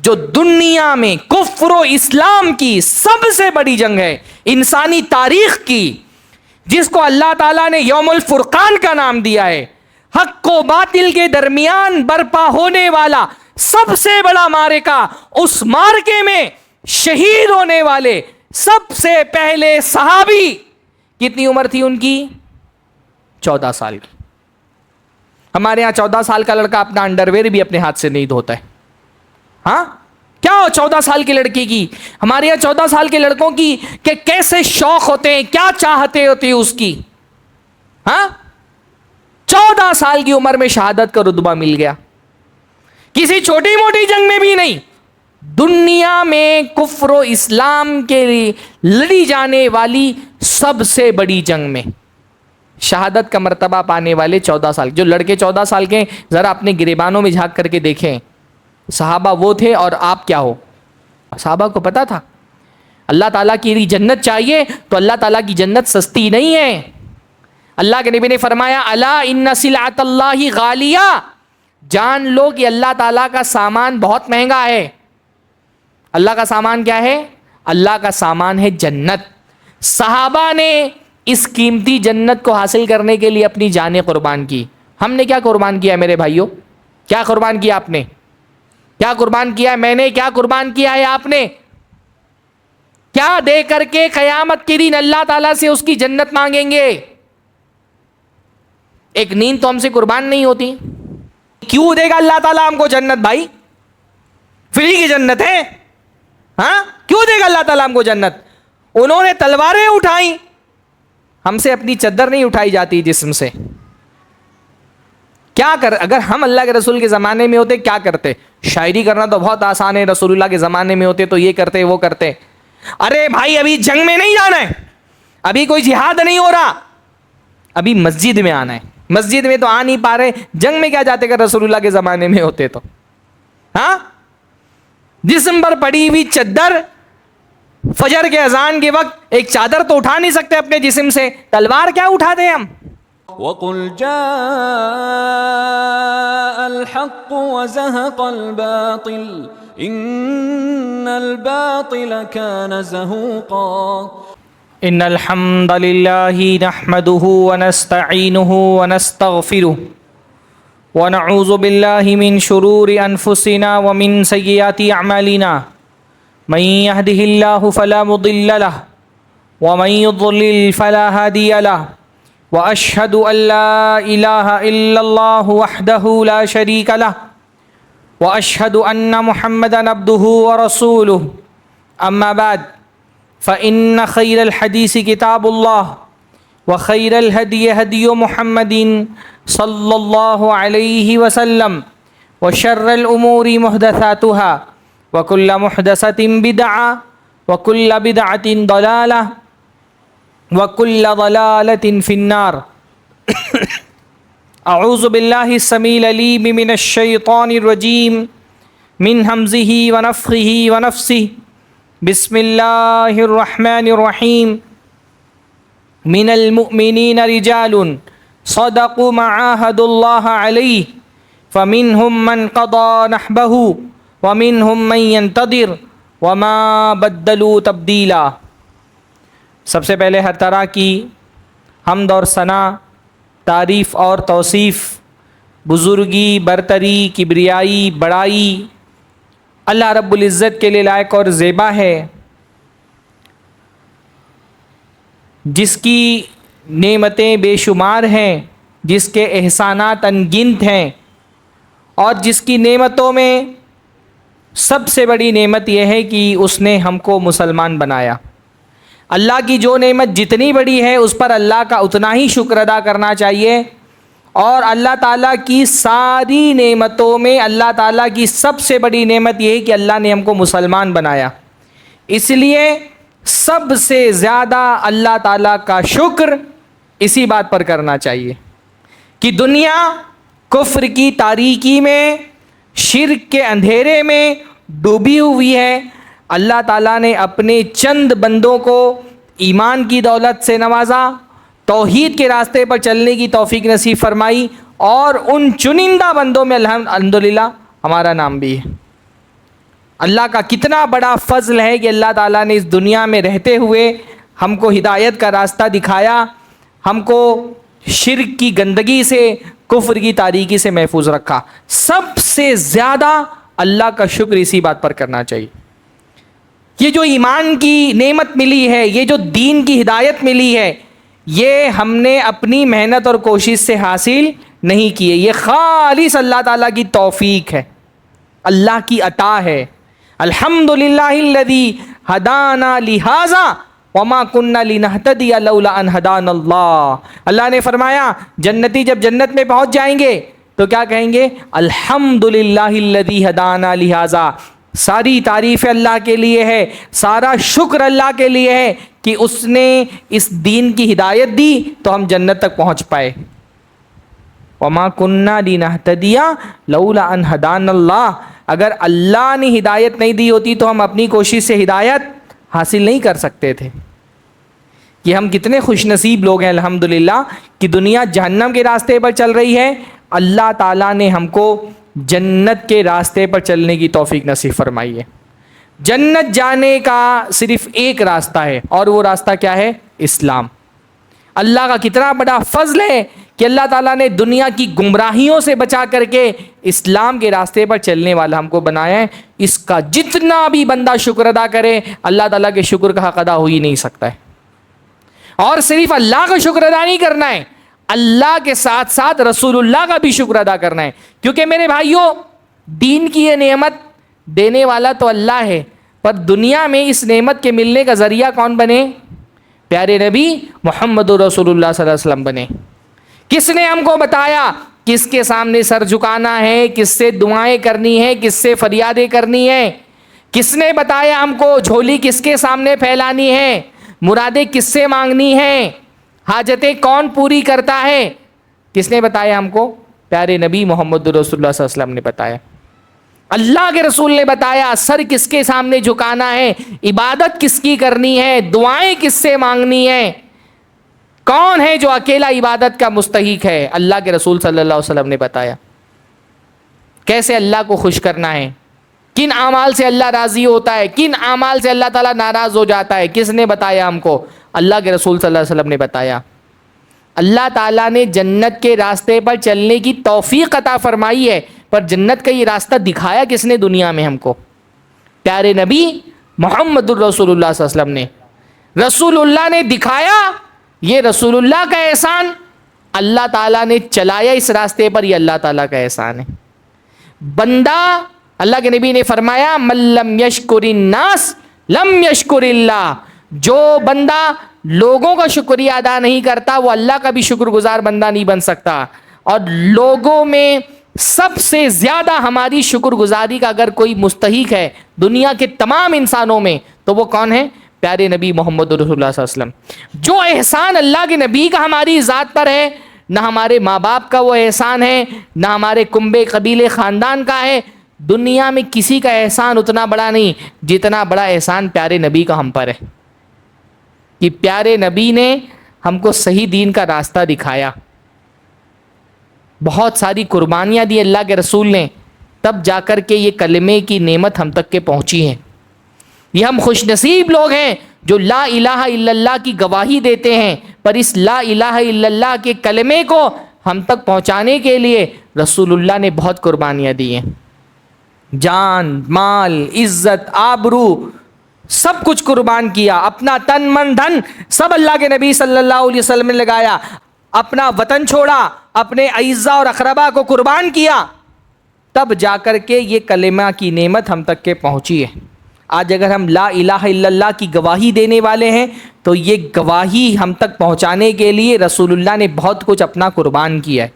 جو دنیا میں کفر و اسلام کی سب سے بڑی جنگ ہے انسانی تاریخ کی، جس کو اللہ تعالیٰ نے یوم الفرقان کا نام دیا ہے، حق و باطل کے درمیان برپا ہونے والا سب سے بڑا معرکہ، اس معرکے میں شہید ہونے والے سب سے پہلے صحابی کتنی عمر تھی ان کی؟ 14 سال کی. ہمارے یہاں 14 سال کا لڑکا اپنا انڈرویئر بھی اپنے ہاتھ سے نہیں دھوتا ہے. ہاں کیا ہو 14 سال کے لڑکے کی؟ ہمارے یہاں 14 سال کے لڑکوں کی کہ کیسے شوق ہوتے ہیں، کیا چاہتے ہوتے ہیں اس کی. ہاں 14 سال کی عمر میں شہادت کا رتبہ مل گیا. کسی چھوٹی موٹی جنگ میں بھی نہیں، دنیا میں کفر و اسلام کے لیے لڑی جانے والی سب سے بڑی جنگ میں شہادت کا مرتبہ پانے والے 14 سال جو لڑکے 14 سال کے، ذرا اپنے گریبانوں میں جھانک کر کے دیکھیں. صحابہ وہ تھے اور آپ کیا ہو؟ صحابہ کو پتا تھا اللہ تعالیٰ کی جنت چاہیے تو اللہ تعالیٰ کی جنت سستی نہیں ہے. اللہ کے نبی نے فرمایا الا ان سلعۃ اللہ غالیہ، جان لو کہ اللہ تعالیٰ کا سامان بہت مہنگا ہے. اللہ کا سامان کیا ہے؟ اللہ کا سامان ہے جنت. صحابہ نے اس قیمتی جنت کو حاصل کرنے کے لیے اپنی جانیں قربان کی. ہم نے کیا قربان کیا میرے بھائیوں؟ کیا قربان کیا آپ نے؟ کیا قربان کیا میں نے؟ کیا قربان کیا ہے آپ نے؟ کیا دے کر کے قیامت کے دن اللہ تعالیٰ سے اس کی جنت مانگیں گے؟ ایک نیند تو ہم سے قربان نہیں ہوتی. کیوں دے گا اللہ تعالیٰ ہم کو جنت بھائی؟ فری کی جنت ہے. ہاں کیوں دے گا اللہ تعالیٰ ہم کو جنت؟ انہوں نے تلواریں اٹھائیں، ہم سے اپنی چادر نہیں اٹھائی جاتی جسم سے. کیا کر اگر ہم اللہ کے رسول کے زمانے میں ہوتے کیا کرتے؟ شاعری کرنا تو بہت آسان ہے، رسول اللہ کے زمانے میں ہوتے تو یہ کرتے وہ کرتے. ارے بھائی ابھی جنگ میں نہیں جانا ہے، ابھی کوئی جہاد نہیں ہو رہا، ابھی مسجد میں آنا ہے. مسجد میں تو آ نہیں پا رہے، جنگ میں کیا جاتے اگر رسول اللہ کے زمانے میں ہوتے تو؟ ہاں جسم پر پڑی ہوئی چادر، فجر کے اذان کے وقت ایک چادر تو اٹھا نہیں سکتے اپنے جسم سے، تلوار کیا اٹھا دیں ہم؟ وَقُلْ جَاءَ الْحَقُّ وَزَهَقَ الْبَاطِلُ إِنَّ الْبَاطِلَ كَانَ زَهُوقًا. ان الحمد للہ نحمده ونستعینه ونستغفره ونعوذ باللہ من شرور انفسنا ومن سیئات اعمالنا من يهده اللہ فلا مضل له ومن يضلل فلا هادی له واشهد ان لا الہ الا اللہ وحدہ لا شریک له واشهد ان محمدا عبدہ ورسولہ. اما بعد فإن خير الحديث كتاب الله وخير الهدي هدي محمد صلى الله عليه وسلم وشر الأمور محدثاتها وكل محدثة بدعة وكل بدعة ضلالة وكل ضلالة في النار. أعوذ بالله السميع العليم من الشيطان الرجيم من همزه ونفخه ونفسه. بسم اللہ الرحمن الرحیم. من المؤمنین رجال صدقوا ما عاهدوا اللہ علیہ فمنهم من قضى نحبه ومنهم من ينتظر وما بدلوا تبدیلا. سب سے پہلے ہر طرح کی حمد اور ثنا، تعریف اور توصیف، بزرگی، برتری، کبریائی، بڑائی اللہ رب العزت کے لیے لائق اور زیبا ہے، جس کی نعمتیں بے شمار ہیں، جس کے احسانات انگنت ہیں، اور جس کی نعمتوں میں سب سے بڑی نعمت یہ ہے کہ اس نے ہم کو مسلمان بنایا. اللہ کی جو نعمت جتنی بڑی ہے اس پر اللہ کا اتنا ہی شکر ادا کرنا چاہیے. اور اللہ تعالیٰ کی ساری نعمتوں میں اللہ تعالیٰ کی سب سے بڑی نعمت یہ ہے کہ اللہ نے ہم کو مسلمان بنایا. اس لیے سب سے زیادہ اللہ تعالیٰ کا شکر اسی بات پر کرنا چاہیے کہ دنیا کفر کی تاریکی میں، شرک کے اندھیرے میں ڈوبی ہوئی ہے. اللہ تعالیٰ نے اپنے چند بندوں کو ایمان کی دولت سے نوازا، توحید کے راستے پر چلنے کی توفیق نصیب فرمائی، اور ان چنندہ بندوں میں الحمدللہ ہمارا نام بھی ہے. اللہ کا کتنا بڑا فضل ہے کہ اللہ تعالیٰ نے اس دنیا میں رہتے ہوئے ہم کو ہدایت کا راستہ دکھایا، ہم کو شرک کی گندگی سے، کفر کی تاریکی سے محفوظ رکھا۔ سب سے زیادہ اللہ کا شکر اسی بات پر کرنا چاہیے۔ یہ جو ایمان کی نعمت ملی ہے، یہ جو دین کی ہدایت ملی ہے، یہ ہم نے اپنی محنت اور کوشش سے حاصل نہیں کی ہے، یہ خالص اللہ تعالیٰ کی توفیق ہے، اللہ کی عطا ہے۔ الحمدللہ الذی ہدانا لہذا وما کننا لنہتدی لولا ان ہدانا اللہ۔ اللہ نے فرمایا جنتی جب جنت میں پہنچ جائیں گے تو کیا کہیں گے؟ الحمدللہ الذی ہدانا لہذا، ساری تعریف اللہ کے لیے ہے، سارا شکر اللہ کے لیے ہے کہ اس نے اس دین کی ہدایت دی تو ہم جنت تک پہنچ پائے۔ وما کننا لنہتدی لولا ان ہدانا اللہ، اگر اللہ نے ہدایت نہیں دی ہوتی تو ہم اپنی کوشش سے ہدایت حاصل نہیں کر سکتے تھے۔ کہ ہم کتنے خوش نصیب لوگ ہیں الحمدللہ کہ دنیا جہنم کے راستے پر چل رہی ہے، اللہ تعالیٰ نے ہم کو جنت کے راستے پر چلنے کی توفیق نصیب فرمائی ہے۔ جنت جانے کا صرف ایک راستہ ہے، اور وہ راستہ کیا ہے؟ اسلام۔ اللہ کا کتنا بڑا فضل ہے کہ اللہ تعالیٰ نے دنیا کی گمراہیوں سے بچا کر کے اسلام کے راستے پر چلنے والا ہم کو بنایا ہے۔ اس کا جتنا بھی بندہ شکر ادا کرے، اللہ تعالیٰ کے شکر کا حق ادا ہو ہی نہیں سکتا ہے۔ اور صرف اللہ کا شکر ادا نہیں کرنا ہے، اللہ کے ساتھ ساتھ رسول اللہ کا بھی شکر ادا کرنا ہے، کیونکہ میرے بھائیوں دین کی یہ نعمت دینے والا تو اللہ ہے، پر دنیا میں اس نعمت کے ملنے کا ذریعہ کون بنے؟ پیارے نبی محمد رسول اللہ صلی اللہ علیہ وسلم بنے۔ کس نے ہم کو بتایا کس کے سامنے سر جھکانا ہے، کس سے دعائیں کرنی ہے، کس سے فریادیں کرنی ہے؟ کس نے بتایا ہم کو جھولی کس کے سامنے پھیلانی ہے، مرادیں کس سے مانگنی ہیں، حاجتیں کون پوری کرتا ہے؟ کس نے بتایا ہم کو؟ پیارے نبی محمد رسول اللہ صلی اللہ علیہ وسلم نے بتایا۔ اللہ کے رسول نے بتایا سر کس کے سامنے جھکانا ہے، عبادت کس کی کرنی ہے، دعائیں کس سے مانگنی ہے، کون ہے جو اکیلا عبادت کا مستحق ہے؟ اللہ کے رسول صلی اللہ علیہ وسلم نے بتایا۔ کیسے اللہ کو خوش کرنا ہے، کن اعمال سے اللہ راضی ہوتا ہے، کن اعمال سے اللہ تعالیٰ ناراض ہو جاتا ہے، کس نے بتایا ہم کو؟ اللہ کے رسول صلی اللہ علیہ وسلم نے بتایا۔ اللہ تعالیٰ نے جنت کے راستے پر چلنے کی توفیق عطا فرمائی ہے، پر جنت کا یہ راستہ دکھایا کس نے دنیا میں ہم کو؟ پیارے نبی محمد الرسول اللہ صلی اللہ علیہ وسلم نے۔ رسول اللہ نے دکھایا، یہ رسول اللہ کا احسان، اللہ تعالیٰ نے چلایا اس راستے پر، یہ اللہ تعالیٰ کا احسان ہے۔ بندہ، اللہ کے نبی نے فرمایا من لم یشکر الناس لم یشکر اللہ، جو بندہ لوگوں کا شکریہ ادا نہیں کرتا وہ اللہ کا بھی شکر گزار بندہ نہیں بن سکتا۔ اور لوگوں میں سب سے زیادہ ہماری شکر گزاری کا اگر کوئی مستحق ہے دنیا کے تمام انسانوں میں تو وہ کون ہے؟ پیارے نبی محمد رسول اللہ صلی اللہ علیہ وسلم۔ جو احسان اللہ کے نبی کا ہماری ذات پر ہے، نہ ہمارے ماں باپ کا وہ احسان ہے، نہ ہمارے کنبے قبیلے خاندان کا ہے، دنیا میں کسی کا احسان اتنا بڑا نہیں جتنا بڑا احسان پیارے نبی کا ہم پر ہے، کہ پیارے نبی نے ہم کو صحیح دین کا راستہ دکھایا، بہت ساری قربانیاں دی اللہ کے رسول نے، تب جا کر کے یہ کلمے کی نعمت ہم تک کے پہنچی ہے۔ یہ ہم خوش نصیب لوگ ہیں جو لا الہ الا اللہ کی گواہی دیتے ہیں، پر اس لا الہ الا اللہ کے کلمے کو ہم تک پہنچانے کے لیے رسول اللہ نے بہت قربانیاں دی ہیں، جان، مال، عزت، آبرو، سب کچھ قربان کیا، اپنا تن من دھن سب اللہ کے نبی صلی اللہ علیہ وسلم نے لگایا، اپنا وطن چھوڑا، اپنے اعزاء اور اقربا کو قربان کیا، تب جا کر کے یہ کلمہ کی نعمت ہم تک کے پہنچی ہے۔ آج اگر ہم لا الہ الا اللہ کی گواہی دینے والے ہیں تو یہ گواہی ہم تک پہنچانے کے لیے رسول اللہ نے بہت کچھ اپنا قربان کیا ہے۔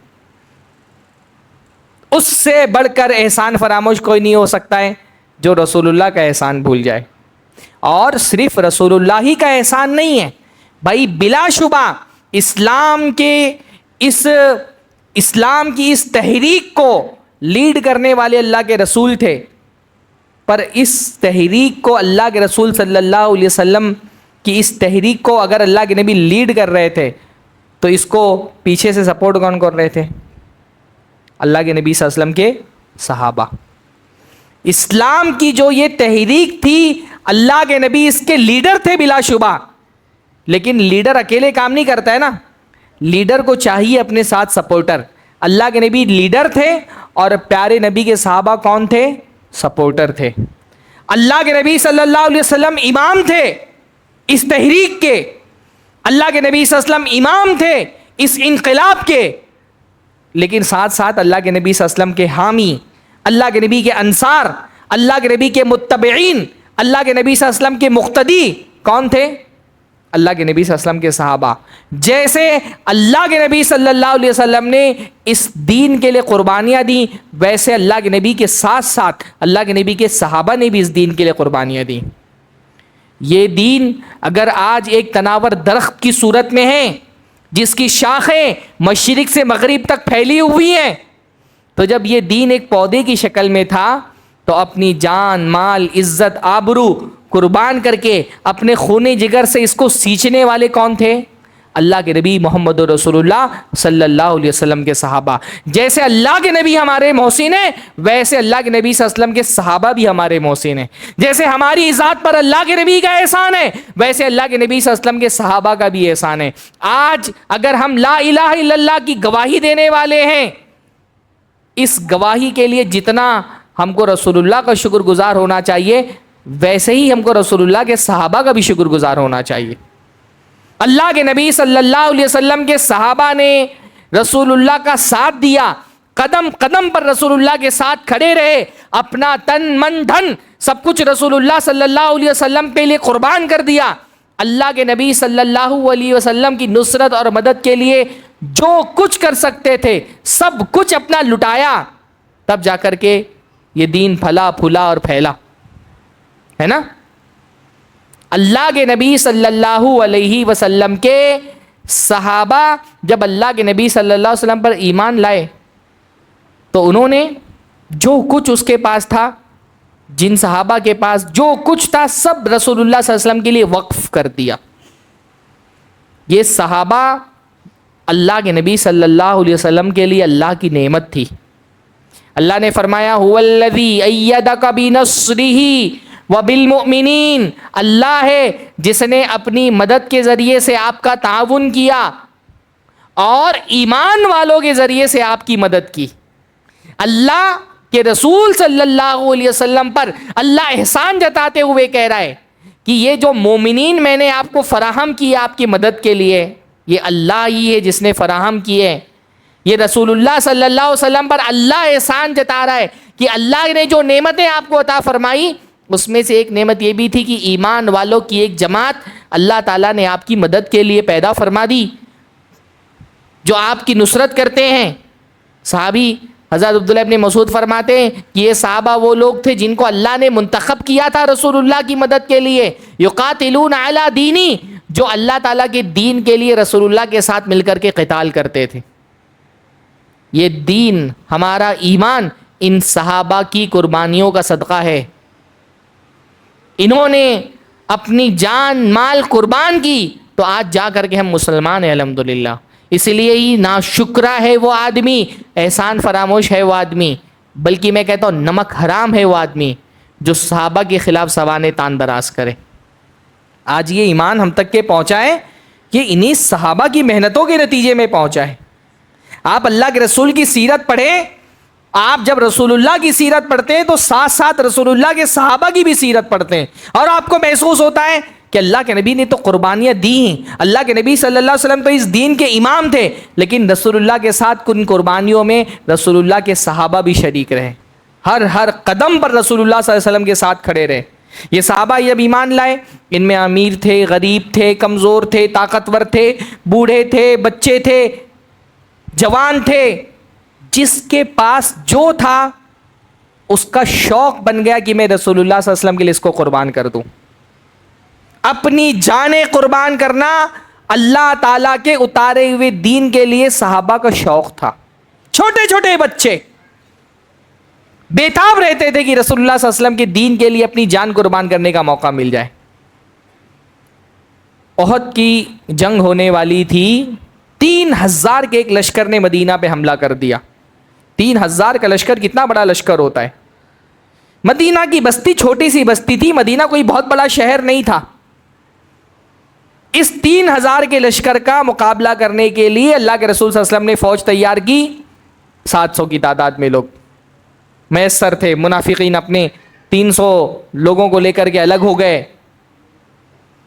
اس سے بڑھ کر احسان فراموش کوئی نہیں ہو سکتا ہے جو رسول اللہ کا احسان بھول جائے۔ اور صرف رسول اللہ ہی کا احسان نہیں ہے بھائی، بلا شبہ اسلام کی اس تحریک کو لیڈ کرنے والے اللہ کے رسول تھے، پر اس تحریک کو اللہ کے رسول صلی اللہ علیہ وسلم کی اس تحریک کو اگر اللہ کے نبی لیڈ کر رہے تھے تو اس کو پیچھے سے سپورٹ کون کر رہے تھے؟ اللہ کے نبی صلی اللہ علیہ وسلم کے صحابہ۔ اسلام کی جو یہ تحریک تھی، اللہ کے نبی اس کے لیڈر تھے بلا شبہ، لیکن لیڈر اکیلے کام نہیں کرتا ہے نا، لیڈر کو چاہیے اپنے ساتھ سپورٹر۔ اللہ کے نبی لیڈر تھے اور پیارے نبی کے صحابہ کون تھے؟ سپورٹر تھے۔ اللہ کے نبی صلی اللہ علیہ وسلم امام تھے اس تحریک کے، اللہ کے نبی صلی اللہ علیہ وسلم امام تھے اس انقلاب کے، لیکن ساتھ ساتھ اللہ کے نبی صلی اللہ علیہ وسلم کے حامی، اللہ کے نبی کے انصار، اللہ کے نبی کے متبعین، اللہ کے نبی صلی اللہ علیہ وسلم کے مقتدی کون تھے؟ اللہ کے نبی صلی اللہ علیہ وسلم کے صحابہ۔ جیسے اللہ کے نبی صلی اللہ علیہ وسلم نے اس دین کے لیے قربانیاں دیں، ویسے اللہ کے نبی کے ساتھ ساتھ اللہ کے نبی کے صحابہ نے بھی اس دین کے لیے قربانیاں دیں۔ یہ دین اگر آج ایک تناور درخت کی صورت میں ہے جس کی شاخیں مشرق سے مغرب تک پھیلی ہوئی ہیں، تو جب یہ دین ایک پودے کی شکل میں تھا تو اپنی جان، مال، عزت، آبرو قربان کر کے اپنے خون جگر سے اس کو سینچنے والے کون تھے؟ اللہ کے نبی محمد رسول اللہ صلی اللہ علیہ وسلم کے صحابہ۔ جیسے اللہ کے نبی ہمارے محسن ہیں، ویسے اللہ کے نبی صلی اللہ علیہ وسلم کے صحابہ بھی ہمارے محسن ہیں۔ جیسے ہماری ذات پر اللہ کے نبی کا احسان ہے، ویسے اللہ کے نبی صلی اللہ علیہ وسلم کے صحابہ کا بھی احسان ہے۔ آج اگر ہم لا الہ الا اللہ کی گواہی دینے والے ہیں، اس گواہی کے لیے جتنا ہم کو رسول اللہ کا شکر گزار ہونا چاہیے، ویسے ہی ہم کو رسول اللہ کے صحابہ کا بھی شکر گزار ہونا چاہیے۔ اللہ کے نبی صلی اللہ علیہ وسلم کے صحابہ نے رسول اللہ کا ساتھ دیا، قدم قدم پر رسول اللہ کے ساتھ کھڑے رہے، اپنا تن من دھن سب کچھ رسول اللہ صلی اللہ علیہ وسلم کے لیے قربان کر دیا۔ اللہ کے نبی صلی اللہ علیہ وسلم کی نصرت اور مدد کے لیے جو کچھ کر سکتے تھے سب کچھ اپنا لٹایا، تب جا کر کے یہ دین پھلا پھولا اور پھیلا، ہے نا۔ اللہ کے نبی صلی اللہ علیہ وسلم کے صحابہ جب اللہ کے نبی صلی اللہ علیہ وسلم پر ایمان لائے تو انہوں نے جو کچھ اس کے پاس تھا، جن صحابہ کے پاس جو کچھ تھا، سب رسول اللہ صلی اللہ علیہ وسلم کے لیے وقف کر دیا۔ یہ صحابہ اللہ کے نبی صلی اللہ علیہ وسلم کے لیے اللہ کی نعمت تھی۔ اللہ نے فرمایا هو الذی ایدک بنصرہ وبالمؤمنین، اللہ ہے جس نے اپنی مدد کے ذریعے سے آپ کا تعاون کیا اور ایمان والوں کے ذریعے سے آپ کی مدد کی۔ اللہ کے رسول صلی اللہ علیہ وسلم پر اللہ احسان جتاتے ہوئے کہہ رہا ہے کہ یہ جو مومنین میں نے آپ کو فراہم کیا آپ کی مدد کے لیے، یہ اللہ ہی ہے جس نے فراہم کیے۔ یہ رسول اللہ صلی اللہ علیہ وسلم پر اللہ احسان جتا رہا ہے کہ اللہ نے جو نعمتیں آپ کو عطا فرمائی، اس میں سے ایک نعمت یہ بھی تھی کہ ایمان والوں کی ایک جماعت اللہ تعالیٰ نے آپ کی مدد کے لیے پیدا فرما دی، جو آپ کی نصرت کرتے ہیں۔ صحابی حضرت عبداللہ ابن مسعود فرماتے ہیں کہ یہ صحابہ وہ لوگ تھے جن کو اللہ نے منتخب کیا تھا رسول اللہ کی مدد کے لیے، یقاتلون علی دینی، جو اللہ تعالیٰ کے دین کے لیے رسول اللہ کے ساتھ مل کر کے قتال کرتے تھے۔ یہ دین، ہمارا ایمان ان صحابہ کی قربانیوں کا صدقہ ہے۔ انہوں نے اپنی جان مال قربان کی تو آج جا کر کے ہم مسلمان ہیں الحمدللہ۔ اس لیے ہی ناشکرا ہے وہ آدمی، احسان فراموش ہے وہ آدمی، بلکہ میں کہتا ہوں نمک حرام ہے وہ آدمی جو صحابہ کے خلاف سوانے تان دراز کرے۔ آج یہ ایمان ہم تک کے پہنچا ہے کہ انہی صحابہ کی محنتوں کے نتیجے میں پہنچا ہے۔ آپ اللہ کے رسول کی سیرت پڑھیں، آپ جب رسول اللہ کی سیرت پڑھتے ہیں تو ساتھ ساتھ رسول اللہ کے صحابہ کی بھی سیرت پڑھتے ہیں، اور آپ کو محسوس ہوتا ہے کہ اللہ کے نبی نے تو قربانیاں دی ہیں، اللہ کے نبی صلی اللہ علیہ وسلم تو اس دین کے امام تھے، لیکن رسول اللہ کے ساتھ ان قربانیوں میں رسول اللہ کے صحابہ بھی شریک رہے، ہر قدم پر رسول اللہ صلی اللہ علیہ وسلم کے ساتھ کھڑے رہے۔ یہ صحابہ جب ایمان لائے، ان میں امیر تھے، غریب تھے، کمزور تھے، طاقتور تھے، بوڑھے تھے، بچے تھے، جوان تھے، جس کے پاس جو تھا اس کا شوق بن گیا کہ میں رسول اللہ صلی اللہ علیہ وسلم کے لیے اس کو قربان کر دوں۔ اپنی جانیں قربان کرنا اللہ تعالیٰ کے اتارے ہوئے دین کے لیے صحابہ کا شوق تھا۔ چھوٹے چھوٹے بچے بےتاب رہتے تھے کہ رسول اللہ صلی اللہ علیہ وسلم کے دین کے لیے اپنی جان قربان کرنے کا موقع مل جائے۔ احد کی جنگ ہونے والی تھی، 3000 کے ایک لشکر نے مدینہ پہ حملہ کر دیا۔ 3000 کا لشکر کتنا بڑا لشکر ہوتا ہے؟ مدینہ کی بستی چھوٹی سی بستی تھی, مدینہ کوئی بہت بڑا شہر نہیں تھا. اس 3000 کے لشکر کا مقابلہ کرنے کے لیے اللہ کے رسول صلی اللہ علیہ وسلم نے فوج تیار کی. 700 کی تعداد میں لوگ میسر تھے. منافقین اپنے 300 لوگوں کو لے کر کے الگ ہو گئے.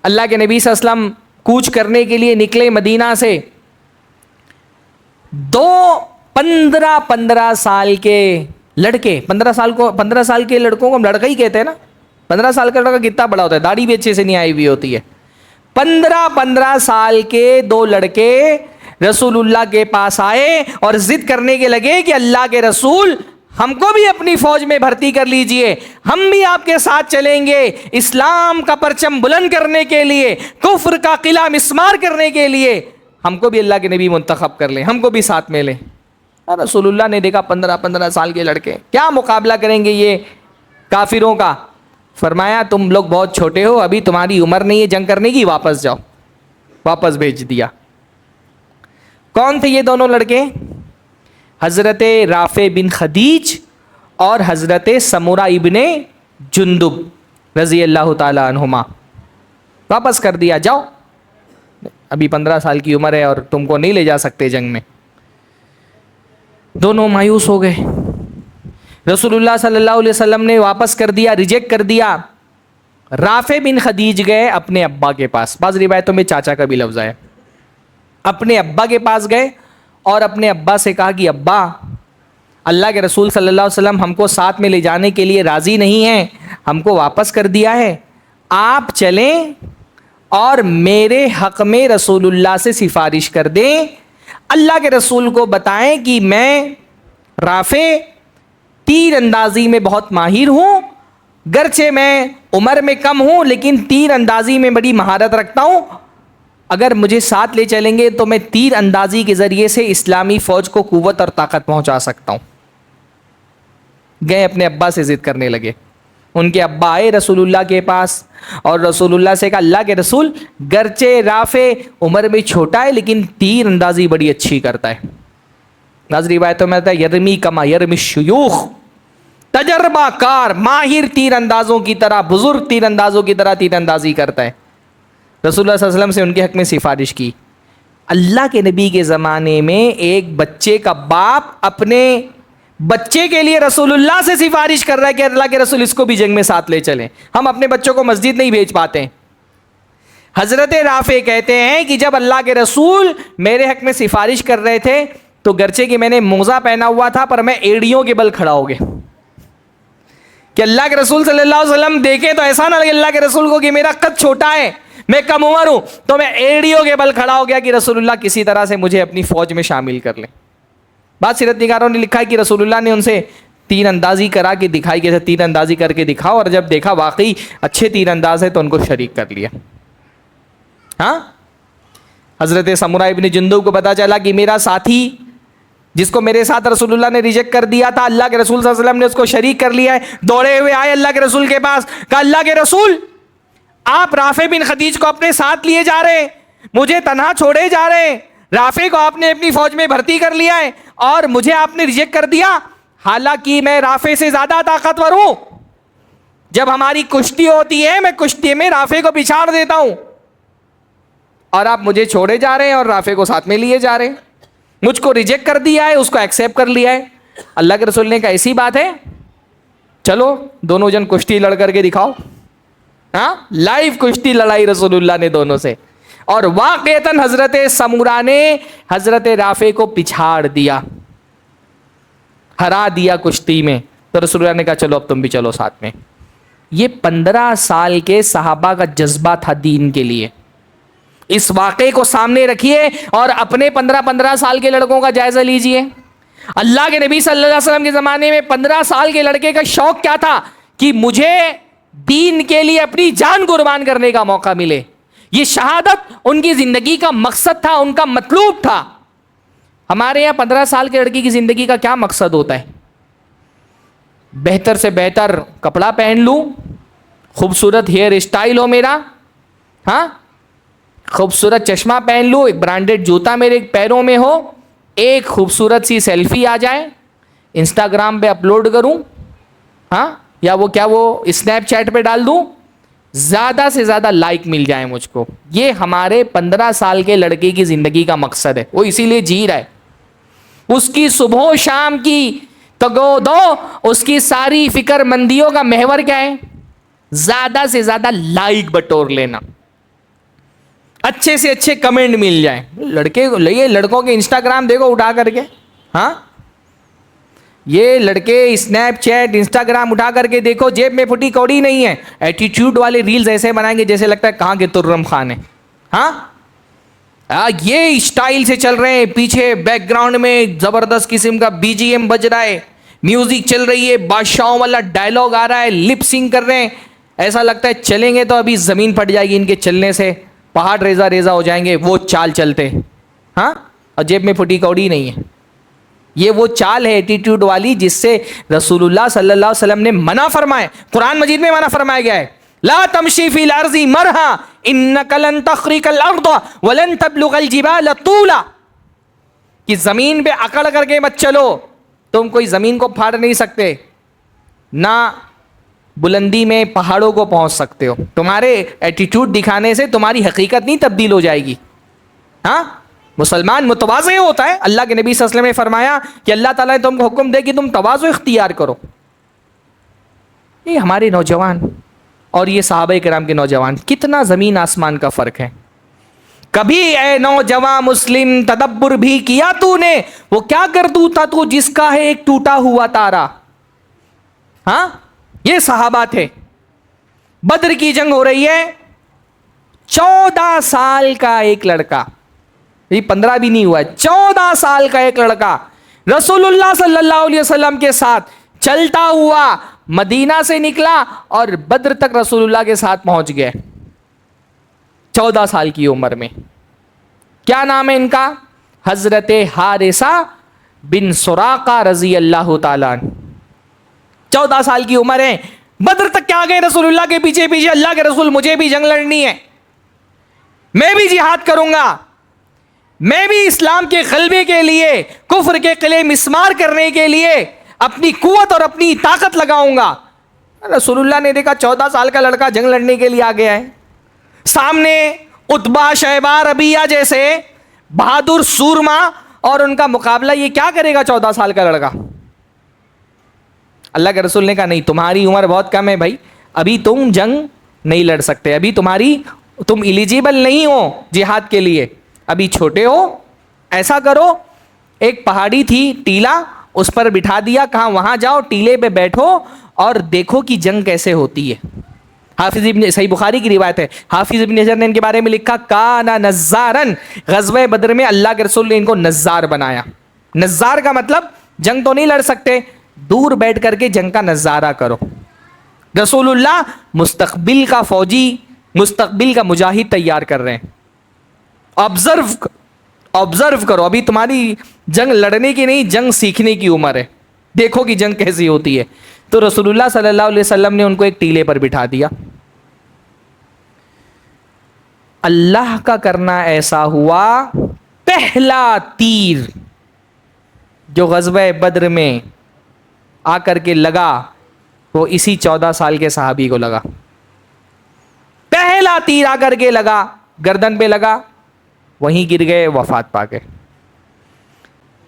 اللہ کے نبی صلی اللہ علیہ وسلم کوچ کرنے کے لیے نکلے مدینہ سے. 15 سال کے لڑکے, 15 سال کے لڑکوں کو ہم لڑکا ہی کہتے ہیں نا. 15 سال کا لڑکا کتنا بڑا ہوتا ہے, داڑھی بھی اچھے سے نہیں آئی ہوئی ہوتی ہے. 15 سال کے 2 لڑکے رسول اللہ کے پاس آئے اور ضد کرنے کے لگے کہ اللہ کے رسول ہم کو بھی اپنی فوج میں بھرتی کر لیجئے, ہم بھی آپ کے ساتھ چلیں گے اسلام کا پرچم بلند کرنے کے لیے, کفر کا قلعہ مسمار کرنے کے لیے. ہم کو بھی اللہ کے نبی منتخب کر لیں, ہم کو بھی ساتھ میں لیں. رسول اللہ نے دیکھا 15 سال کے لڑکے کیا مقابلہ کریں گے یہ کافروں کا. فرمایا تم لوگ بہت چھوٹے ہو, ابھی تمہاری عمر نہیں ہے جنگ کرنے کی, واپس جاؤ. واپس بھیج دیا. کون تھے یہ دونوں لڑکے؟ حضرت رافع بن خدیج اور حضرت سمورہ ابن جندب رضی اللہ تعالی عنہما. واپس کر دیا, جاؤ, ابھی 15 سال کی عمر ہے اور تم کو نہیں لے جا سکتے جنگ میں. دونوں مایوس ہو گئے. رسول اللہ صلی اللہ علیہ وسلم نے واپس کر دیا, ریجیکٹ کر دیا. رافع بن خدیج گئے اپنے ابا کے پاس, بعض روایتوں میں چاچا کا بھی لفظ ہے. اپنے ابا کے پاس گئے اور اپنے ابا سے کہا کہ ابا, اللہ کے رسول صلی اللہ علیہ وسلم ہم کو ساتھ میں لے جانے کے لیے راضی نہیں ہیں, ہم کو واپس کر دیا ہے, آپ چلیں اور میرے حق میں رسول اللہ سے سفارش کر دیں. اللہ کے رسول کو بتائیں کہ میں رافع تیر اندازی میں بہت ماہر ہوں, گرچہ میں عمر میں کم ہوں لیکن تیر اندازی میں بڑی مہارت رکھتا ہوں. اگر مجھے ساتھ لے چلیں گے تو میں تیر اندازی کے ذریعے سے اسلامی فوج کو قوت اور طاقت پہنچا سکتا ہوں. گئے اپنے ابا سے ضد کرنے لگے. ان کے ابا آئے رسول اللہ کے پاس اور رسول اللہ سے کہا اللہ کے رسول گرچہ رافع عمر میں چھوٹا ہے لیکن تیر اندازی بڑی اچھی کرتا ہے. بعض روایتوں میں آتا ہے یرمی کما یرمی الشیوخ, تجربہ کار ماہر تیر اندازوں کی طرح, بزرگ تیر اندازوں کی طرح تیر اندازی کرتا ہے. رسول اللہ صلی اللہ علیہ وسلم سے ان کے حق میں سفارش کی. اللہ کے نبی کے زمانے میں ایک بچے کا باپ اپنے بچے کے لیے رسول اللہ سے سفارش کر رہا ہے کہ اللہ کے رسول اس کو بھی جنگ میں ساتھ لے چلیں. ہم اپنے بچوں کو مسجد نہیں بھیج پاتے. حضرت رافع کہتے ہیں کہ جب اللہ کے رسول میرے حق میں سفارش کر رہے تھے تو گرچہ کہ میں نے موزہ پہنا ہوا تھا پر میں ایڑیوں کے بل کھڑا ہو گیا کہ اللہ کے رسول صلی اللہ علیہ وسلم دیکھیں تو ایسا نہ لگے اللہ کے رسول کو کہ میرا قد چھوٹا ہے, میں کم عمر ہوں, تو میں ایڑیوں کے بل کھڑا ہو گیا کہ رسول اللہ کسی طرح سے مجھے اپنی فوج میں شامل کر لیں. بعض سیرت نگاروں نے لکھا ہے کہ رسول اللہ نے ان سے تیر اندازی کرا کے دکھائی کہ تیر اندازی کر کے دکھاؤ, اور جب دیکھا واقعی اچھے تیر انداز ہے تو ان کو شریک کر لیا. ہاں, حضرت سمورہ ابن جندب کو پتا چلا کہ میرا ساتھی جس کو میرے ساتھ رسول اللہ نے ریجیکٹ کر دیا تھا, اللہ کے رسول صلی اللہ علیہ وسلم نے اس کو شریک کر لیا ہے. دوڑے ہوئے آئے اللہ کے رسول کے پاس, کہا اللہ کے رسول آپ رافع بن خدیج کو اپنے ساتھ لیے جا رہے ہیں, مجھے تنہا چھوڑے جا رہے ہیں. رافع کو آپ نے اپنی فوج میں بھرتی کر لیا ہے اور مجھے آپ نے ریجیکٹ کر دیا, حالانکہ میں رافع سے زیادہ طاقتور ہوں. جب ہماری کشتی ہوتی ہے میں کشتی میں رافع کو پچھاڑ دیتا ہوں, اور آپ مجھے چھوڑے جا رہے ہیں اور رافع کو ساتھ میں لیے جا رہے ہیں. مجھ کو ریجیکٹ کر دیا ہے, اس کو ایکسیپٹ کر لیا ہے. اللہ کے رسول نے کہا ایسی بات ہے, چلو دونوں جن کشتی لڑ کر کے دکھاؤ. ہاں, لائیو کشتی لڑائی رسول اللہ نے دونوں سے, اور واقعتاً حضرت سمورہ نے حضرت رافع کو پچھاڑ دیا, ہرا دیا کشتی میں. تو رسول اللہ نے کہا چلو اب تم بھی چلو ساتھ میں. یہ 15 سال کے صحابہ کا جذبہ تھا دین کے لیے. اس واقعے کو سامنے رکھیے اور اپنے 15 سال کے لڑکوں کا جائزہ لیجئے. اللہ کے نبی صلی اللہ علیہ وسلم کے زمانے میں 15 سال کے لڑکے کا شوق کیا تھا کہ مجھے دین کے لیے اپنی جان قربان کرنے کا موقع ملے. یہ شہادت ان کی زندگی کا مقصد تھا, ان کا مطلوب تھا. ہمارے یہاں 15 سال کے لڑکی کی زندگی کا کیا مقصد ہوتا ہے؟ بہتر سے بہتر کپڑا پہن لوں, خوبصورت ہیئر اسٹائل ہو میرا, ہاں, خوبصورت چشمہ پہن لوں, ایک برانڈیڈ جوتا میرے پیروں میں ہو, ایک خوبصورت سی سیلفی آ جائے, انسٹاگرام پہ اپلوڈ کروں, ہاں, یا وہ اسنیپ چیٹ پہ ڈال دوں, زیادہ سے زیادہ لائک مل جائے مجھ کو. یہ ہمارے 15 سال کے لڑکے کی زندگی کا مقصد ہے, وہ اسی لیے جی رہا ہے. اس کی صبح و شام کی تگو اس کی ساری فکر مندیوں کا محور کیا ہے؟ زیادہ سے زیادہ لائک بٹور لینا, اچھے سے اچھے کمنٹ مل جائیں. لڑکوں کے انسٹاگرام دیکھو اٹھا کر کے, ہاں یہ لڑکے اسنیپ چیٹ انسٹاگرام اٹھا کر کے دیکھو, جیب میں پھٹی کوڑی نہیں ہے. ایٹیٹیوڈ والے ریلز ایسے بنائیں گے جیسے لگتا ہے کہاں کے ترم خان ہے. ہاں یہ اسٹائل سے چل رہے ہیں, پیچھے بیک گراؤنڈ میں زبردست قسم کا بی جی ایم بج رہا ہے, میوزک چل رہی ہے, بادشاہوں والا ڈائلاگ آ رہا ہے, لپ سنگ کر رہے ہیں. ایسا لگتا ہے چلیں گے تو ابھی زمین پھٹ جائے گی ان کے چلنے سے, پہاڑ ریزہ ریزہ ہو جائیں گے. وہ چال چلتے, ہاں, اور جیب میں پھٹی کوڑی نہیں ہے. یہ وہ چال ہے ایٹیٹیوڈ والی جس سے رسول اللہ صلی اللہ علیہ وسلم نے منع فرمائے. قرآن مجید میں منع فرمایا گیا ہے, لا تمشی فی الارض مرحا انک لن تخرق الارض ولن تبلغ الجبال طولا, کہ زمین پہ اکڑ کر کے مت چلو, تم کوئی زمین کو پھاڑ نہیں سکتے, نہ بلندی میں پہاڑوں کو پہنچ سکتے ہو. تمہارے ایٹیٹیوڈ دکھانے سے تمہاری حقیقت نہیں تبدیل ہو جائے گی. ہاں, مسلمان متواضع ہوتا ہے. اللہ کے نبی صلی اللہ علیہ وسلم نے فرمایا کہ اللہ تعالیٰ نے تم کو حکم دے کہ تم تواضع اختیار کرو. یہ ہمارے نوجوان اور یہ صحابہ کرام کے نوجوان, کتنا زمین آسمان کا فرق ہے. کبھی اے نوجوان مسلم تدبر بھی کیا تو نے, وہ کیا کردو تھا تو جس کا ہے ایک ٹوٹا ہوا تارا. ہاں, یہ صحابہ تھے. بدر کی جنگ ہو رہی ہے, 14 سال کا ایک لڑکا, 15 بھی نہیں ہوا, 14 سال کا ایک لڑکا رسول اللہ صلی اللہ علیہ وسلم کے ساتھ چلتا ہوا مدینہ سے نکلا اور بدر تک رسول اللہ کے ساتھ پہنچ گئے 14 سال کی عمر میں. کیا نام ہے ان کا؟ حضرت حارثہ بن سراقہ رضی اللہ تعالیٰ عنہ. 14 سال کی عمر ہے, بدر تک کیا گئے رسول اللہ کے پیچھے پیچھے. اللہ کے رسول مجھے بھی جنگ لڑنی ہے, میں بھی جہاد کروں گا, میں بھی اسلام کے غلبے کے لیے کفر کے قلعے مسمار کرنے کے لیے اپنی قوت اور اپنی طاقت لگاؤں گا. رسول اللہ نے دیکھا 14 سال کا لڑکا جنگ لڑنے کے لیے آ گیا ہے. سامنے عتبہ شیبہ ربیعہ جیسے بہادر سورما, اور ان کا مقابلہ یہ کیا کرے گا 14 سال کا لڑکا. اللہ کے رسول نے کہا نہیں, تمہاری عمر بہت کم ہے بھائی, ابھی تم جنگ نہیں لڑ سکتے, ابھی تم ایلیجیبل نہیں ہو جہاد کے لیے, ابھی چھوٹے ہو. ایسا کرو, ایک پہاڑی تھی ٹیلا, اس پر بٹھا دیا, کہاں وہاں جاؤ ٹیلے پہ بیٹھو اور دیکھو کہ جنگ کیسے ہوتی ہے. حافظ ابن, صحیح بخاری کی روایت ہے, حافظ ابن حجر نے ان کے بارے میں لکھا کانا نزارن, غزوہ بدر میں اللہ کے رسول نے ان کو نزار بنایا. نزار کا مطلب جنگ تو نہیں لڑ سکتے, دور بیٹھ کر کے جنگ کا نظارہ کرو. رسول اللہ مستقبل کا فوجی, مستقبل کا مجاہد تیار کر رہے ہیں. آبزرو کرو, ابھی تمہاری جنگ لڑنے کی نہیں, جنگ سیکھنے کی عمر ہے, دیکھو کہ جنگ کیسی ہوتی ہے. تو رسول اللہ صلی اللہ علیہ وسلم نے ان کو ایک ٹیلے پر بٹھا دیا. اللہ کا کرنا ایسا ہوا, پہلا تیر جو غزوہ بدر میں آ کر کے لگا وہ اسی 14 سال کے صحابی کو لگا. پہلا تیر آ کر کے لگا, گردن پہ لگا, وہیں گر گئے, وفات پا گئے.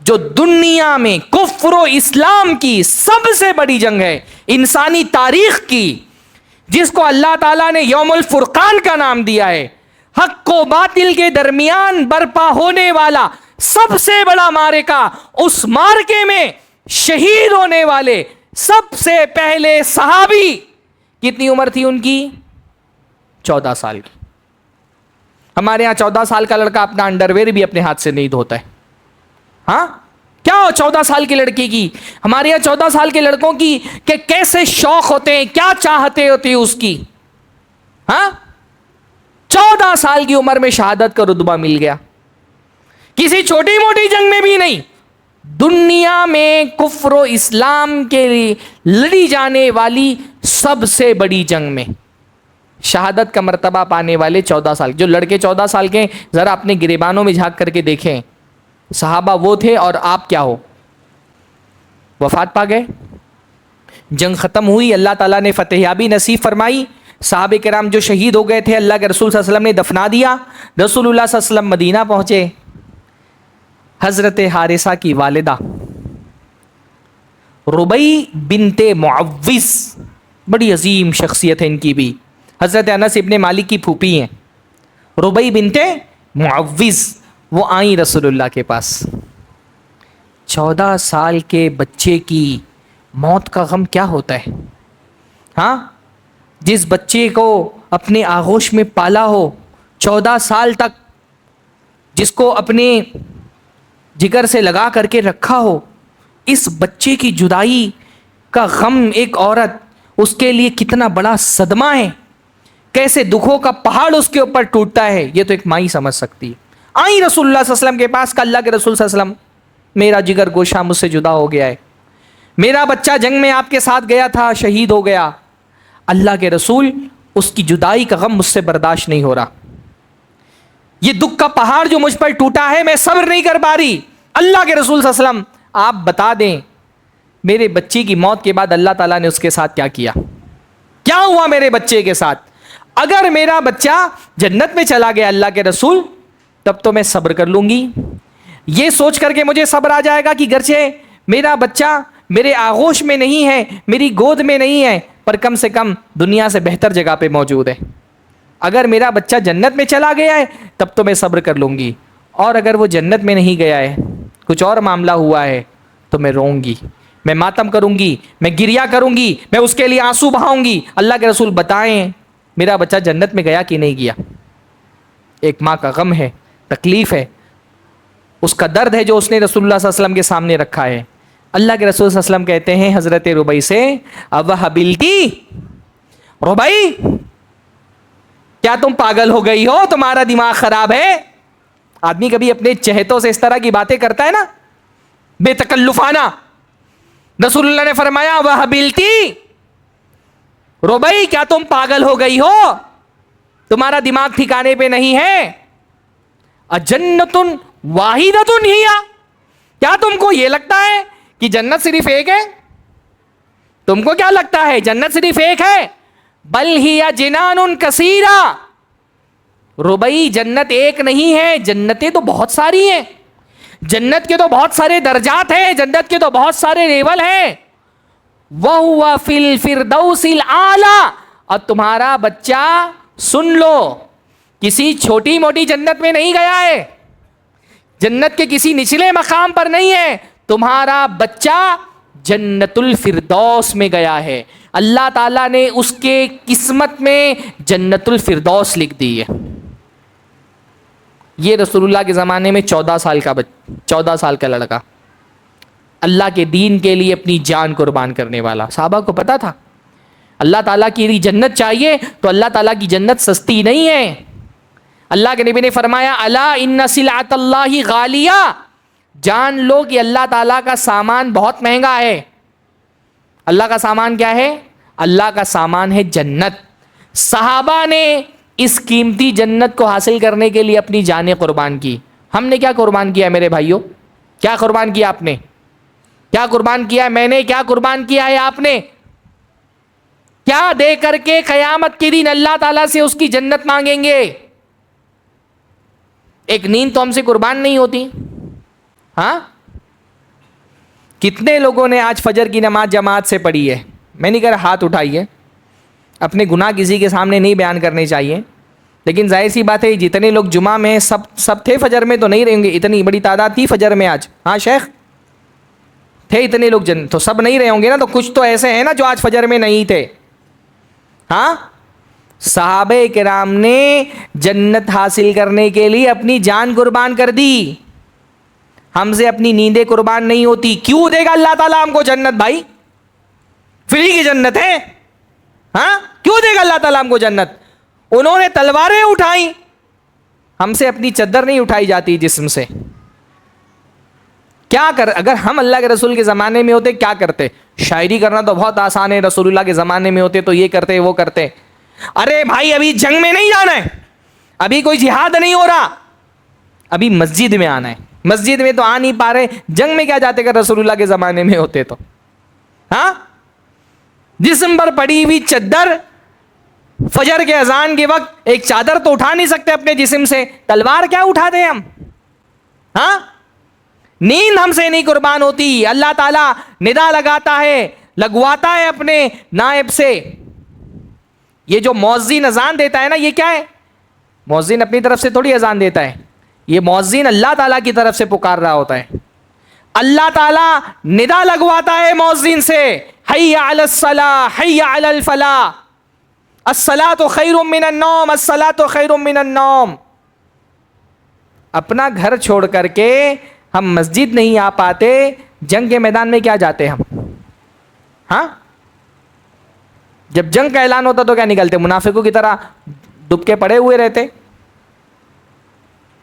جو دنیا میں کفر و اسلام کی سب سے بڑی جنگ ہے انسانی تاریخ کی, جس کو اللہ تعالیٰ نے یوم الفرقان کا نام دیا ہے, حق و باطل کے درمیان برپا ہونے والا سب سے بڑا معرکہ, اس معرکے میں شہید ہونے والے سب سے پہلے صحابی, کتنی عمر تھی ان کی؟ 14 سال کی. ہمارے ہاں 14 سال کا لڑکا اپنا انڈرویئر بھی اپنے ہاتھ سے نہیں دھوتا ہے. ہاں, کیا ہو 14 سال کے لڑکے کی, ہمارے یہاں 14 سال کے لڑکوں کی کہ کیسے شوق ہوتے ہیں, کیا چاہتے ہوتے ہیں اس کی. ہاں, 14 سال کی عمر میں شہادت کا رتبہ مل گیا. کسی چھوٹی موٹی جنگ میں بھی نہیں, دنیا میں کفر و اسلام کے لیے لڑی جانے والی سب سے بڑی جنگ میں شہادت کا مرتبہ پانے والے 14 سال. جو لڑکے 14 سال کے, ذرا اپنے گریبانوں میں جھانک کر کے دیکھیں, صحابہ وہ تھے اور آپ کیا ہو, وفات پا گئے. جنگ ختم ہوئی, اللہ تعالیٰ نے فتح یابی نصیب فرمائی. صحابہ کرام جو شہید ہو گئے تھے اللہ کے رسول صلی اللہ علیہ وسلم نے دفنا دیا. رسول اللہ صلی اللہ علیہ وسلم مدینہ پہنچے. حضرت حارثہ کی والدہ ربیع بنت معوذ, بڑی عظیم شخصیت ہے ان کی بھی, حضرت انس ابن مالک کی پھوپھی ہیں. ربیع بنت معوذ وہ آئیں رسول اللہ کے پاس. 14 سال کے بچے کی موت کا غم کیا ہوتا ہے؟ ہاں, جس بچے کو اپنے آغوش میں پالا ہو 14 سال تک, جس کو اپنے جگر سے لگا کر کے رکھا ہو, اس بچے کی جدائی کا غم ایک عورت, اس کے لیے کتنا بڑا صدمہ ہے, کیسے دکھوں کا پہاڑ اس کے اوپر ٹوٹتا ہے, یہ تو ایک ماں ہی سمجھ سکتی ہے. آئی رسول اللہ صلی اللہ علیہ وسلم کے پاس کہ اللہ کے رسول صلی اللہ علیہ وسلم, میرا جگر گوشہ مجھ سے جدا ہو گیا ہے, میرا بچہ جنگ میں آپ کے ساتھ گیا تھا, شہید ہو گیا. اللہ کے رسول, اس کی جدائی کا غم مجھ سے برداشت نہیں ہو رہا, یہ دکھ کا پہاڑ جو مجھ پر ٹوٹا ہے میں صبر نہیں کر پا رہی. اللہ کے رسول صلی اللہ علیہ وسلم آپ بتا دیں میرے بچے کی موت کے بعد اللہ تعالیٰ نے اس کے ساتھ کیا کیا, کیا ہوا میرے بچے کے ساتھ؟ اگر میرا بچہ جنت میں چلا گیا اللہ کے رسول تب تو میں صبر کر لوں گی, یہ سوچ کر کے مجھے صبر آ جائے گا کہ گرچہ میرا بچہ میرے آغوش میں نہیں ہے, میری گود میں نہیں ہے, پر کم سے کم دنیا سے بہتر جگہ پہ موجود ہے. اگر میرا بچہ جنت میں چلا گیا ہے تب تو میں صبر کر لوں گی, اور اگر وہ جنت میں نہیں گیا ہے, کچھ اور معاملہ ہوا ہے, تو میں روؤں گی, میں ماتم کروں گی, میں گریا کروں گی, میں اس کے لیے آنسو بہاؤں گی. اللہ کے رسول بتائیں میرا بچہ جنت میں گیا کہ نہیں گیا؟ ایک ماں کا غم ہے, تکلیف ہے, اس کا درد ہے جو اس نے رسول اللہ صلی اللہ علیہ وسلم کے سامنے رکھا ہے. اللہ کے رسول صلی اللہ علیہ وسلم کہتے ہیں حضرت ربیع سے, اب حبلتی, ربیع کیا تم پاگل ہو گئی ہو, تمہارا دماغ خراب ہے؟ آدمی کبھی اپنے چہتوں سے اس طرح کی باتیں کرتا ہے نا, بے تکلفانہ. رسول اللہ نے فرمایا وہ حبلتی, ربیع کیا تم پاگل ہو گئی ہو, تمہارا دماغ ٹھکانے پہ نہیں ہے؟ اجنت واحدۃ ہی, کیا تم کو یہ لگتا ہے کہ جنت صرف ایک ہے؟ تم کو کیا لگتا ہے جنت صرف ایک ہے؟ بل ہی جنان کثیرہ, ربیع جنت ایک نہیں ہے, جنتیں تو بہت ساری ہیں, جنت کے تو بہت سارے درجات ہیں, جنت کے تو بہت سارے لیول ہیں. وَهُوَ فِي الْفِرْدَوْسِ الْأَعْلَىٰ, اور تمہارا بچہ سن لو کسی چھوٹی موٹی جنت میں نہیں گیا ہے, جنت کے کسی نچلے مقام پر نہیں ہے, تمہارا بچہ جنت الفردوس میں گیا ہے. اللہ تعالیٰ نے اس کے قسمت میں جنت الفردوس لکھ دی ہے. یہ رسول اللہ کے زمانے میں 14 سال کا لڑکا, اللہ کے دین کے لیے اپنی جان قربان کرنے والا. صحابہ کو پتا تھا اللہ تعالیٰ کی جنت چاہیے تو اللہ تعالیٰ کی جنت سستی نہیں ہے. اللہ کے نبی نے فرمایا الا ان سلعۃ اللہ غالیہ, جان لو کہ اللہ تعالیٰ کا سامان بہت مہنگا ہے. اللہ کا سامان کیا ہے؟ اللہ کا سامان ہے جنت. صحابہ نے اس قیمتی جنت کو حاصل کرنے کے لیے اپنی جانیں قربان کی. ہم نے کیا قربان کیا ہے میرے بھائیوں؟ کیا قربان کیا آپ نے؟ کیا قربان کیا ہے میں نے؟ کیا قربان کیا ہے آپ نے؟ کیا دے کر کے قیامت کے دن اللہ تعالیٰ سے اس کی جنت مانگیں گے؟ ایک نیند تو ہم سے قربان نہیں ہوتی. ہاں, کتنے لوگوں نے آج فجر کی نماز جماعت سے پڑھی ہے؟ میں نہیں کہہ رہا ہاتھ اٹھائیے, اپنے گناہ کسی کے سامنے نہیں بیان کرنے چاہیے, لیکن ظاہر سی بات ہے جتنے لوگ جمعہ میں سب تھے, فجر میں تو نہیں رہیں گے, اتنی بڑی تعداد تھی فجر میں آج. ہاں شیخ تھے اتنے لوگ, تو سب نہیں رہے ہوں گے نا, تو کچھ تو ایسے ہیں نا جو آج فجر میں نہیں تھے. ہاں, صحابہ کرام نے جنت حاصل کرنے کے لیے اپنی جان قربان کر دی. ہم سے اپنی نیندیں قربان نہیں ہوتی. کیوں دے گا اللہ تعالیٰ ہم کو جنت؟ بھائی فری کی جنت ہے. ہاں, کیوں دے گا اللہ تعالیٰ ہم کو جنت؟ انہوں نے تلواریں اٹھائیں, ہم سے اپنی چادر نہیں اٹھائی جاتی جسم سے. کیا اگر ہم اللہ کے رسول کے زمانے میں ہوتے کیا کرتے؟ شاعری کرنا تو بہت آسان ہے, رسول اللہ کے زمانے میں ہوتے تو یہ کرتے وہ کرتے. ارے بھائی ابھی جنگ میں نہیں جانا ہے, ابھی کوئی جہاد نہیں ہو رہا, ابھی مسجد میں آنا ہے. مسجد میں تو آ نہیں پا رہے, جنگ میں کیا جاتے اگر رسول اللہ کے زمانے میں ہوتے تو؟ ہاں, جسم پر پڑی ہوئی چادر، فجر کے اذان کے وقت ایک چادر تو اٹھا نہیں سکتے اپنے جسم سے، تلوار کیا اٹھاتے ہیں ہم؟ ہاں، نیند ہم سے نہیں قربان ہوتی. اللہ تعالیٰ ندا لگاتا ہے، لگواتا ہے اپنے نائب سے. یہ جو مؤذن اذان دیتا ہے نا، یہ کیا ہے؟ مؤذن اپنی طرف سے تھوڑی اذان دیتا ہے، یہ مؤذن اللہ تعالیٰ کی طرف سے پکار رہا ہوتا ہے. اللہ تعالیٰ ندا لگواتا ہے مؤذن سے، حی علی الصلاۃ حی علی الفلاح، الصلاۃ خیر من النوم الصلاۃ خیر من النوم. اپنا گھر چھوڑ کر کے ہم مسجد نہیں آ پاتے، جنگ کے میدان میں کیا جاتے ہم؟ ہاں، جب جنگ کا اعلان ہوتا تو کیا نکلتے؟ منافقوں کی طرح دب کے پڑے ہوئے رہتے.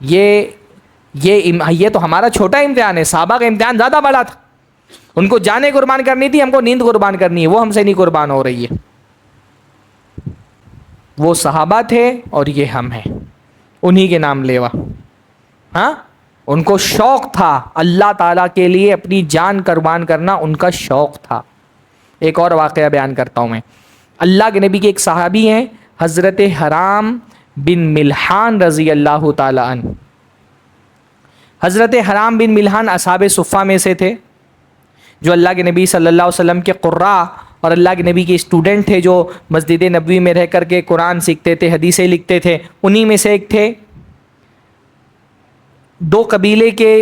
یہ تو ہمارا چھوٹا امتحان ہے، صحابہ کا امتحان زیادہ بڑا تھا. ان کو جانیں قربان کرنی تھی، ہم کو نیند قربان کرنی ہے، وہ ہم سے نہیں قربان ہو رہی ہے. وہ صحابہ تھے اور یہ ہم ہیں، انہی کے نام لیوا. ہاں، ان کو شوق تھا اللہ تعالیٰ کے لیے اپنی جان قربان کرنا، ان کا شوق تھا. ایک اور واقعہ بیان کرتا ہوں میں. اللہ کے نبی کے ایک صحابی ہیں حضرت حرام بن ملحان رضی اللہ تعالی عنہ. حضرت حرام بن ملحان اصحاب صفہ میں سے تھے، جو اللہ کے نبی صلی اللہ علیہ وسلم کے قراء اور اللہ کے نبی کے اسٹوڈنٹ تھے، جو مسجد نبوی میں رہ کر کے قرآن سیکھتے تھے، حدیثیں لکھتے تھے. انہی میں سے ایک تھے. دو قبیلے کے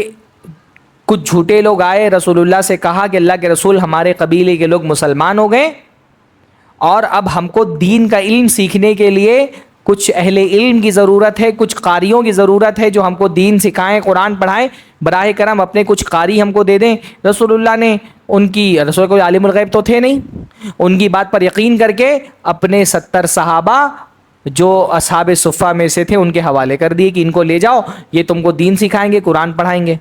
کچھ جھوٹے لوگ آئے، رسول اللہ سے کہا کہ اللہ کے رسول، ہمارے قبیلے کے لوگ مسلمان ہو گئے اور اب ہم کو دین کا علم سیکھنے کے لیے کچھ اہل علم کی ضرورت ہے، کچھ قاریوں کی ضرورت ہے جو ہم کو دین سکھائیں، قرآن پڑھائیں. براہ کرم اپنے کچھ قاری ہم کو دے دیں. رسول اللہ نے رسول کوئی عالم الغیب تو تھے نہیں، ان کی بات پر یقین کر کے اپنے 70 صحابہ جو اصحاب صفہ میں سے تھے ان کے حوالے کر دیے کہ ان کو لے جاؤ، یہ تم کو دین سکھائیں گے، قرآن پڑھائیں گے.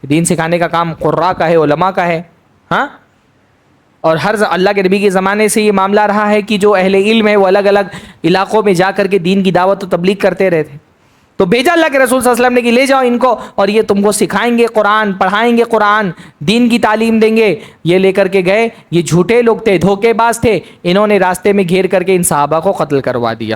دین سکھانے کا کام قراء کا ہے، علماء کا ہے. ہاں، اور ہر اللہ کے نبی کے زمانے سے یہ معاملہ رہا ہے کہ جو اہل علم ہے وہ الگ الگ علاقوں میں جا کر کے دین کی دعوت و تبلیغ کرتے رہتے. تو بھیجا اللہ کے رسول صلی اللہ علیہ وسلم نے کہ لے جاؤ ان کو اور یہ تم کو سکھائیں گے قرآن، پڑھائیں گے قرآن، دین کی تعلیم دیں گے. یہ لے کر کے گئے. یہ جھوٹے لوگ تھے، دھوکے باز تھے. انہوں نے راستے میں گھیر کر کے ان صحابہ کو قتل کروا دیا.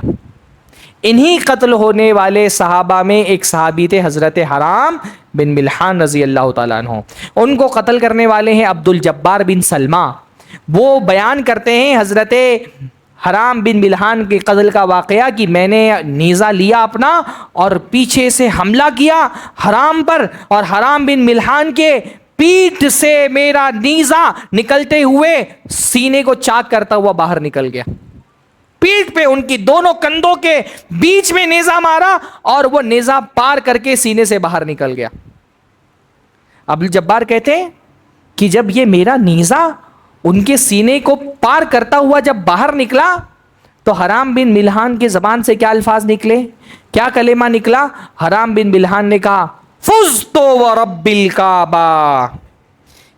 انہی قتل ہونے والے صحابہ میں ایک صحابی تھے حضرت حرام بن ملحان رضی اللہ تعالیٰ عنہ. ان کو قتل کرنے والے ہیں عبد الجبار بن سلمہ. وہ بیان کرتے ہیں حضرت حرام بن ملحان کے قتل کا واقعہ کہ میں نے نیزہ لیا اپنا اور پیچھے سے حملہ کیا حرام پر، اور حرام بن ملحان کے پیٹھ سے میرا نیزہ نکلتے ہوئے سینے کو چاک کرتا ہوا باہر نکل گیا. پیٹھ پہ ان کی دونوں کندھوں کے بیچ میں نیزہ مارا اور وہ نیزہ پار کر کے سینے سے باہر نکل گیا. عبد الجبار کہتے ہیں کہ جب یہ میرا نیزہ ان کے سینے کو پار کرتا ہوا جب باہر نکلا تو حرام بن ملحان کی زبان سے کیا الفاظ نکلے، کیا کلمہ نکلا؟ حرام بن ملحان نے کہا فزت ورب الکعبہ،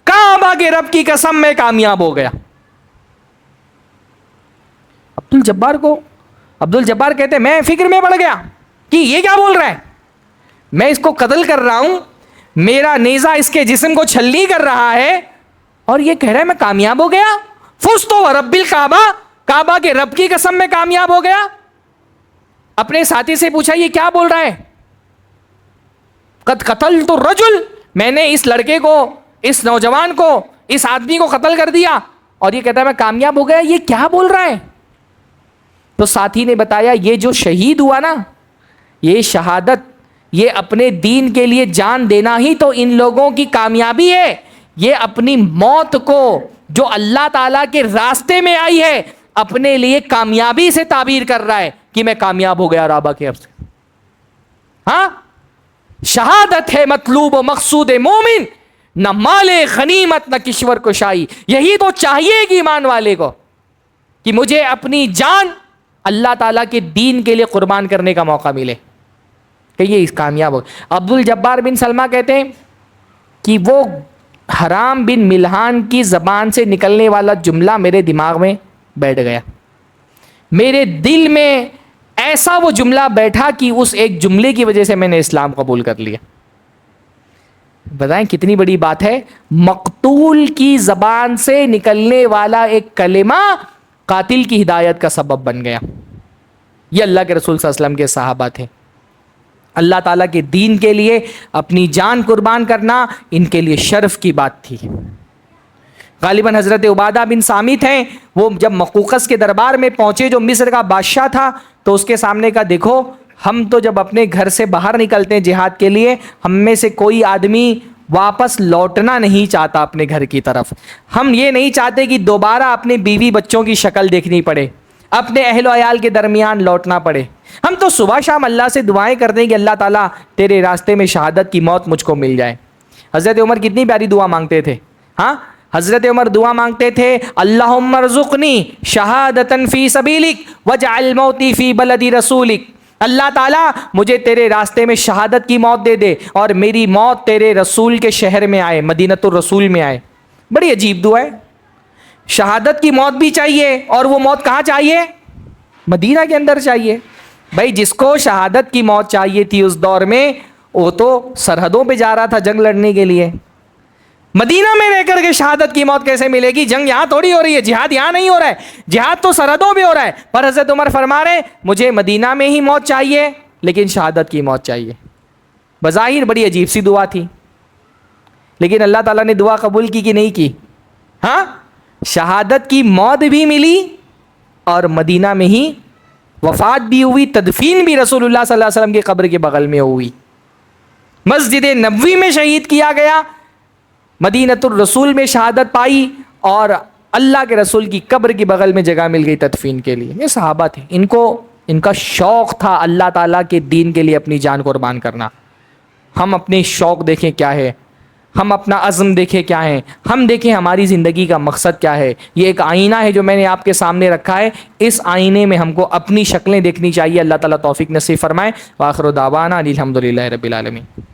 کعبہ کے رب کی قسم میں کامیاب ہو گیا. عبد الجبار کہتے ہیں میں فکر میں پڑ گیا کہ یہ کیا بول رہا ہے. میں اس کو قتل کر رہا ہوں، میرا نیزہ اس کے جسم کو چھلنی کر رہا ہے اور یہ کہہ رہا ہے میں کامیاب ہو گیا. فزت ورب الکعبہ، کعبہ کے رب کی قسم میں کامیاب ہو گیا. اپنے ساتھی سے پوچھا یہ کیا بول رہا ہے؟ قد قتلت الرجل، میں نے اس لڑکے کو، اس نوجوان کو، اس آدمی کو قتل کر دیا اور یہ کہتا ہے میں کامیاب ہو گیا. یہ کیا بول رہا ہے؟ تو ساتھی نے بتایا یہ جو شہید ہوا نا، یہ شہادت، یہ اپنے دین کے لیے جان دینا ہی تو ان لوگوں کی کامیابی ہے. یہ اپنی موت کو جو اللہ تعالیٰ کے راستے میں آئی ہے اپنے لیے کامیابی سے تعبیر کر رہا ہے کہ میں کامیاب ہو گیا رابع کے اب سے. ہاں، شہادت ہے مطلوب و مقصود مومن، نہ مال غنیمت نہ کشور کشائی. یہی تو چاہیے کہ ایمان والے کو کہ مجھے اپنی جان اللہ تعالیٰ کے دین کے لیے قربان کرنے کا موقع ملے کہ یہ اس کامیاب ہو. عبد الجبار بن سلمہ کہتے ہیں کہ وہ حرام بن ملحان کی زبان سے نکلنے والا جملہ میرے دماغ میں بیٹھ گیا. میرے دل میں ایسا وہ جملہ بیٹھا کہ اس ایک جملے کی وجہ سے میں نے اسلام قبول کر لیا. بتائیں کتنی بڑی بات ہے، مقتول کی زبان سے نکلنے والا ایک کلمہ قاتل کی ہدایت کا سبب بن گیا. یہ اللہ کے رسول صلی اللہ علیہ وسلم کے صحابہ تھے. اللہ تعالیٰ کے دین کے لیے اپنی جان قربان کرنا ان کے لیے شرف کی بات تھی. غالباً حضرت عبادہ بن صامت ہیں، وہ جب مقوقس کے دربار میں پہنچے جو مصر کا بادشاہ تھا، تو اس کے سامنے کا دیکھو ہم تو جب اپنے گھر سے باہر نکلتے ہیں جہاد کے لیے، ہم میں سے کوئی آدمی واپس لوٹنا نہیں چاہتا اپنے گھر کی طرف. ہم یہ نہیں چاہتے کہ دوبارہ اپنے بیوی بچوں کی شکل دیکھنی پڑے، اپنے اہل و عیال کے درمیان لوٹنا پڑے. ہم تو صبح شام اللہ سے دعائیں کرتے ہیں کہ اللہ تعالیٰ تیرے راستے میں شہادت کی موت مجھ کو مل جائے. حضرت عمر کتنی پیاری دعا مانگتے تھے. ہاں، حضرت عمر دعا مانگتے تھے، اللہم ارزقنی شہادتن فی سبیلک واجعل موتی فی بلد رسولک. اللہ تعالیٰ مجھے تیرے راستے میں شہادت کی موت دے دے اور میری موت تیرے رسول کے شہر میں آئے، مدینۃ الرسول میں آئے. بڑی عجیب دعا ہے. شہادت کی موت بھی چاہیے، اور وہ موت کہاں چاہیے؟ مدینہ کے اندر چاہیے. بھائی جس کو شہادت کی موت چاہیے تھی اس دور میں، وہ تو سرحدوں پہ جا رہا تھا جنگ لڑنے کے لیے. مدینہ میں رہ کر کے شہادت کی موت کیسے ملے گی؟ جنگ یہاں تھوڑی ہو رہی ہے، جہاد یہاں نہیں ہو رہا ہے، جہاد تو سرحدوں پہ ہو رہا ہے. پر حضرت عمر فرما رہے ہیں مجھے مدینہ میں ہی موت چاہیے، لیکن شہادت کی موت چاہیے. بظاہر بڑی عجیب سی دعا تھی، لیکن اللہ تعالیٰ نے دعا قبول کی کہ نہیں کی؟ ہاں، شہادت کی موت بھی ملی اور مدینہ میں ہی وفات بھی ہوئی، تدفین بھی رسول اللہ صلی اللہ علیہ وسلم کی قبر کے بغل میں ہوئی. مسجد نبوی میں شہید کیا گیا، مدینۃ الرسول میں شہادت پائی، اور اللہ کے رسول کی قبر کی بغل میں جگہ مل گئی تدفین کے لیے. یہ صحابہ تھے، ان کا شوق تھا اللہ تعالیٰ کے دین کے لیے اپنی جان قربان کرنا. ہم اپنے شوق دیکھیں کیا ہے، ہم اپنا عزم دیکھیں کیا ہے، ہم دیکھیں ہماری زندگی کا مقصد کیا ہے. یہ ایک آئینہ ہے جو میں نے آپ کے سامنے رکھا ہے، اس آئینے میں ہم کو اپنی شکلیں دیکھنی چاہیے. اللہ تعالیٰ توفیق نصیب فرمائے. وآخر دعوانا الحمدللہ رب العالمین.